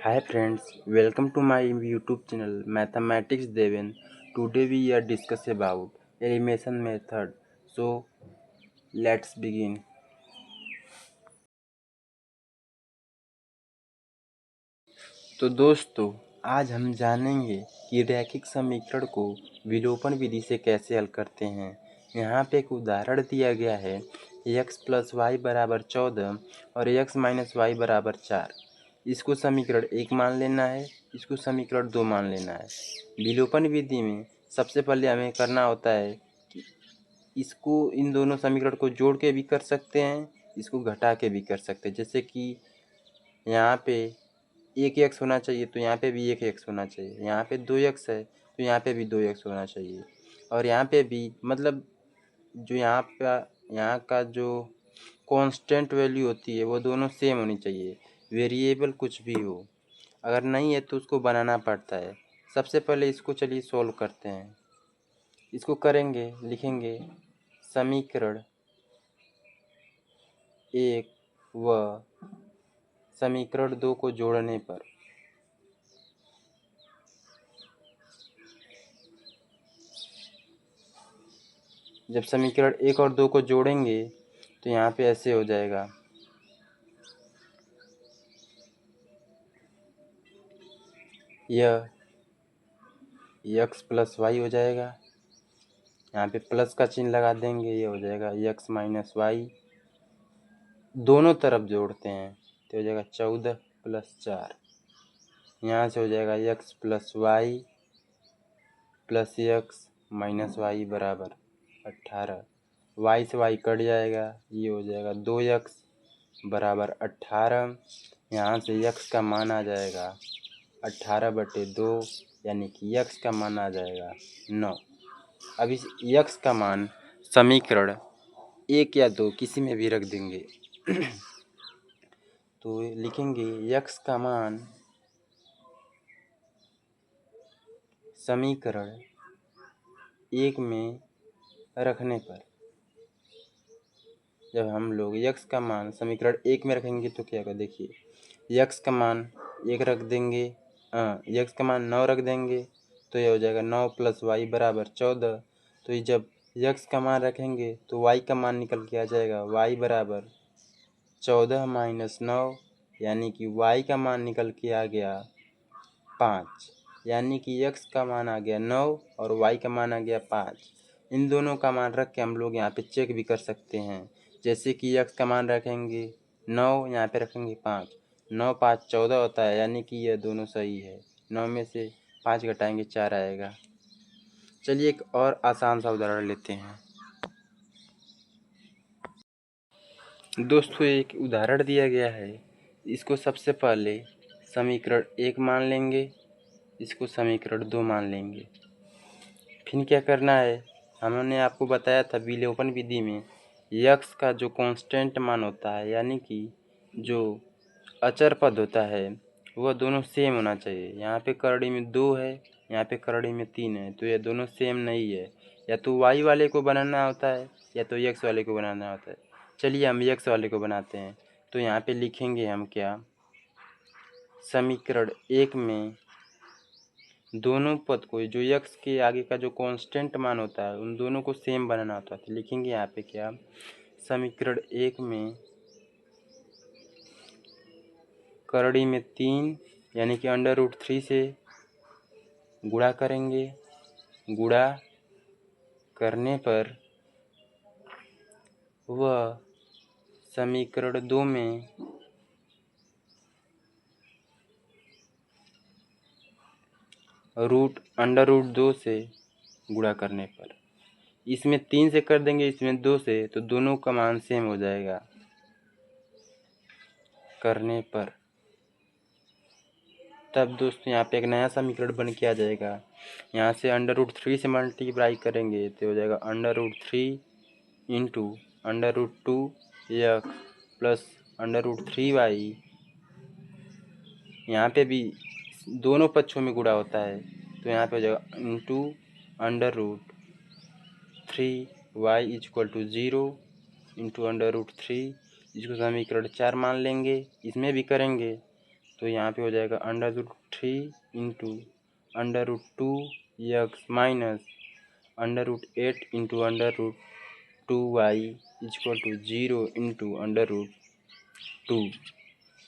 Hi friends, welcome to my YouTube channel Mathematics Deven. Today we are discuss about elimination method. So let's begin. तो दोस्तों, आज हम जानेंगे कि रैखिक समीकरण को विलोपन विधि से कैसे हल करते हैं। यहाँ पे एक उदाहरण दिया गया है x + y = 14 और x - y = 4। इसको समीकरण 1 मान लेना है, इसको समीकरण 2 मान लेना है। विलोपन विधि में सबसे पहले हमें करना होता है कि इसको इन दोनों समीकरण को जोड़ के भी कर सकते हैं, इसको घटा के भी कर सकते हैं। जैसे कि यहाँ पे एक x होना चाहिए तो यहाँ पे भी एक x होना चाहिए, यहाँ पे 2x है तो यहाँ पे भी 2x होना चाहिए, और यहाँ पे भी मतलब जो यहाँ का जो कांस्टेंट वैल्यू होती है वो दोनों सेम होनी चाहिए। वेरिएबल कुछ भी हो, अगर नहीं है तो उसको बनाना पड़ता है। सबसे पहले इसको चलिए सॉल्व करते हैं। इसको करेंगे, लिखेंगे समीकरण 1 व समीकरण 2 को जोड़ने पर जब समीकरण 1 और 2 को जोड़ेंगे तो यहाँ पे ऐसे हो जाएगा। यह x + y हो जाएगा, यहाँ पे प्लस का चिन्ह लगा देंगे, ये हो जाएगा x - y। दोनों तरफ जोड़ते हैं तो हो जाएगा 14 + 4। यहाँ से हो जाएगा x + y + x - y = 18। y से y कट जाएगा, ये हो जाएगा 2x = 18। यहाँ से x का मान आ जाएगा 18/2, यानी कि x का मान आ जाएगा 9। अब इस x का मान समीकरण 1 या 2 किसी में भी रख देंगे। तो लिखेंगे x का मान समीकरण 1 में रखने पर, जब हम लोग x का मान समीकरण 1 में रखेंगे तो क्या होगा, देखिए x का मान 1 रख देंगे, x का मान 9 रख देंगे तो ये हो जाएगा 9 + y = 14। तो ये जब x का मान रखेंगे तो y का मान निकल के आ जाएगा, y = 14 - 9, यानी कि y का मान निकल के आ गया 5, यानी कि x का मान आ गया 9 और y का मान आ गया 5। इन दोनों का मान रख के हम लोग यहाँ पे चेक भी कर सकते हैं। जैसे कि x का मान रखेंगे 9, यहाँ पे रखेंगे 5, 9 × 5 = 14 होता है, यानी कि यह दोनों सही है। 9 में से 5 घटाएंगे 4 आएगा। चलिए एक और आसान सा उदाहरण लेते हैं। दोस्तों, एक उदाहरण दिया गया है, इसको सबसे पहले समीकरण 1 मान लेंगे, इसको समीकरण 2 मान लेंगे। फिर क्या करना है, हमने आपको बताया था विलोपन विधि में x का जो कांस्टेंट मान होता है, यानी कि जो अचर पद होता है, वह दोनों सेम होना चाहिए। यहाँ पे करड़ी में 2 है, यहाँ पे करड़ी में 3 है, तो ये दोनों सेम नहीं है। या तो y वाले को बनाना होता है या तो x वाले को बनाना होता है। चलिए हम x वाले को बनाते हैं। तो यहाँ पे लिखेंगे हम क्या, समीकरण 1 में दोनों पद को, जो x के आगे का जो कांस्टेंट मान होता है, उन दोनों को सेम बनाना होता है। तो लिखेंगे यहाँ पे क्या, समीकरण 1 में करड़ी में 3 यानी कि √3 से गुणा करेंगे। गुणा करने पर वह समीकरण 2 में √2 से गुणा करने पर, इसमें 3 से कर देंगे, इसमें 2 से, तो दोनों का मान सेम हो जाएगा। करने पर तब दोस्तों यहाँ पे एक नया समीकरण बन के आ जाएगा। यहाँ से √3 से मल्टीप्लाई करेंगे तो हो जाएगा √3 × √2x प्लस √3y। यहाँ पे भी दोनों पक्षों में गुणा होता है, तो यहाँ पे हो जाएगा √3y = 0 × √3। इसको समीकरण 4 मान लेंगे। इसमें भी करेंगे तो यहाँ पे हो जाएगा √3 into √2x minus √8 into √2y equal to 0 into √2।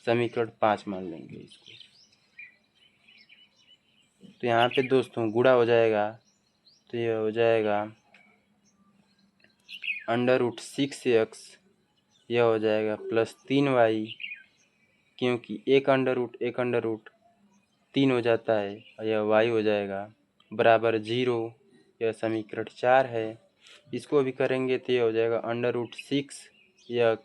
समीकरण 5 मान लेंगे इसको। तो यहाँ पे दोस्तों गुणा हो जाएगा, तो यह हो जाएगा √6x, यह हो जाएगा प्लस 3y, क्योंकि एक अंडर रूट 3 हो जाता है, और यह y हो जाएगा बराबर 0। यह समीकरण 4 है। इसको भी करेंगे तो यह हो जाएगा √6x, यह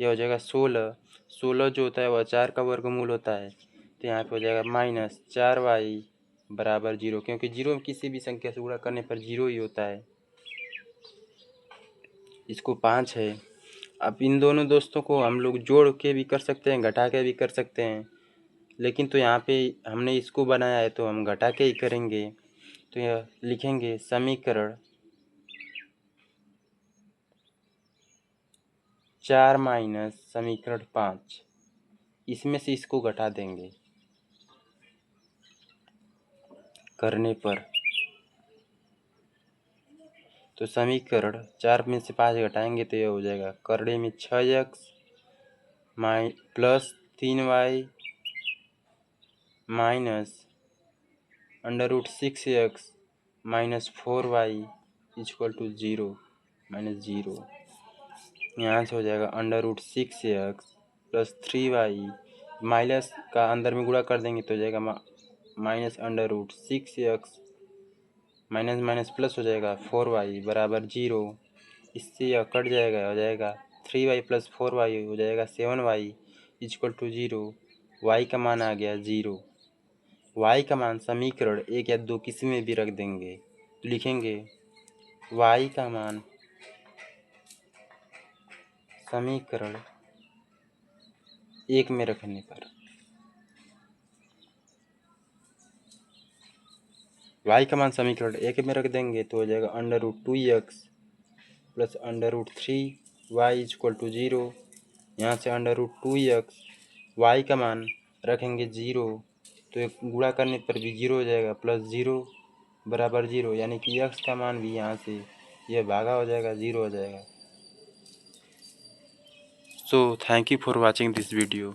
हो जाएगा 16 जो होता है वह 4 का वर्गमूल होता है, तो यहाँ पे हो जाएगा माइनस 4y बराबर 0, क्योंकि 0 किसी भी संख्या से गुणा करने पर 0 ही होता है। इसको 5 है। अब इन दोनों दोस्तों को हम लोग जोड़ के भी कर सकते हैं, घटा के भी कर सकते हैं, लेकिन तो यहाँ पे हमने इसको बनाया है तो हम घटा के ही करेंगे। तो यह लिखेंगे समीकरण 4 माइनस समीकरण 5, इसमें से इसको घटा देंगे करने पर। तो समीकरण 4 में से 5 घटाएंगे तो यह हो जाएगा करने में 6x plus 3y minus √6x minus 4y equal to 0 minus 0। यहाँ से हो जाएगा √6x प्लस 3y, माइनस का अंदर में गुणा कर देंगे तो हो जाएगा minus √6x minus minus plus हो जाएगा 4y बराबर 0। इससे यह कट जाएगा, हो जाएगा 3y प्लस 4y हो जाएगा 7y इक्वल टू 0। y का मान आ गया 0। y का मान समीकरण 1 या 2 किसी में भी रख देंगे, तो लिखेंगे y का मान समीकरण 1 में रखने पर y का मान समीकरण 1 में रख देंगे तो हो जाएगा √2x plus √3y equal to 0। यहाँ से √2x y का मान रखेंगे 0, तो एक गुणा करने पर भी 0 हो जाएगा, प्लस 0 बराबर 0, यानी कि x का मान भी यहाँ से यह भागा हो जाएगा, 0 हो जाएगा। So thank you for watching this video.